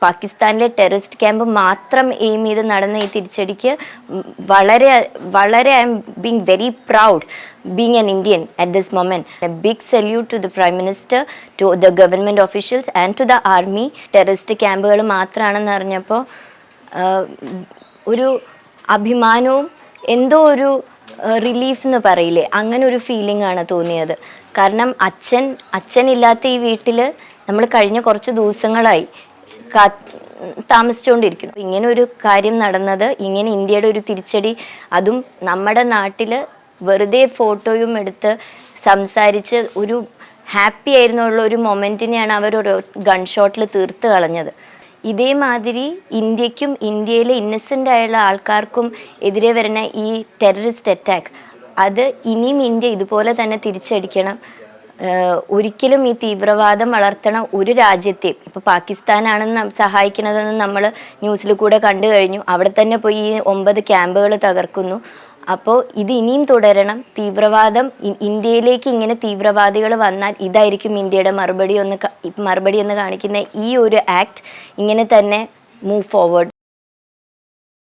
പാകിസ്ഥാനിലെ terrorist camp മാത്രം aim ചെയ്ത് നടന്ന ഈ തിരിച്ചടിക്ക് വളരെ വളരെ I M being very proud being an Indian at this moment. A big salute to the Prime Minister, to the government officials and to the army. Terrorist ക്യാമ്പുകൾ മാത്രമാണെന്ന് അറിഞ്ഞപ്പോൾ ഒരു അഭിമാനവും എന്തോ ഒരു റിലീഫ് എന്ന് പറയില്ലേ, അങ്ങനെ ഒരു ഫീലിംഗ് ആണ് തോന്നിയത്. കാരണം അച്ഛനില്ലാത്ത ഈ വീട്ടിൽ നമ്മൾ കഴിഞ്ഞ കുറച്ച് ദിവസങ്ങളായി താമസിച്ചുകൊണ്ടിരിക്കുന്നു. ഇങ്ങനെ ഒരു കാര്യം നടന്നത്, ഇങ്ങനെ ഇന്ത്യയുടെ ഒരു തിരിച്ചടി, അതും നമ്മുടെ നാട്ടിൽ വെറുതെ ഫോട്ടോയും എടുത്ത് സംസാരിച്ച് ഒരു ഹാപ്പി ആയിരുന്നുള്ള ഒരു മൊമെൻറ്റിനെയാണ് അവരൊരു ഗൺ ഷോട്ടിൽ തീർത്ത് കളഞ്ഞത്. ഇതേമാതിരി ഇന്ത്യക്കും ഇന്ത്യയിലെ ഇന്നസെൻ്റ് ആയുള്ള ആൾക്കാർക്കും എതിരെ വരുന്ന ഈ ടെററിസ്റ്റ് അറ്റാക്ക്, അത് ഇനിയും ഇന്ത്യ ഇതുപോലെ തന്നെ തിരിച്ചടിക്കണം. ഒരിക്കലും ഈ തീവ്രവാദം വളർത്തണ ഒരു രാജ്യത്തെയും, ഇപ്പോൾ പാകിസ്ഥാനാണെന്ന് സഹായിക്കുന്നതെന്ന് നമ്മൾ ന്യൂസിൽ കൂടെ കണ്ടു കഴിഞ്ഞു. അവിടെ തന്നെ പോയി ഈ 9 ക്യാമ്പുകൾ തകർക്കുന്നു. അപ്പോൾ ഇത് ഇനിയും തുടരണം. തീവ്രവാദം ഇന്ത്യയിലേക്ക് ഇങ്ങനെ തീവ്രവാദികൾ വന്നാൽ ഇതായിരിക്കും ഇന്ത്യയുടെ മറുപടി എന്ന് കാണിക്കുന്ന ഈ ഒരു ആക്ട് ഇങ്ങനെ തന്നെ മൂവ് ഫോർവേഡ്.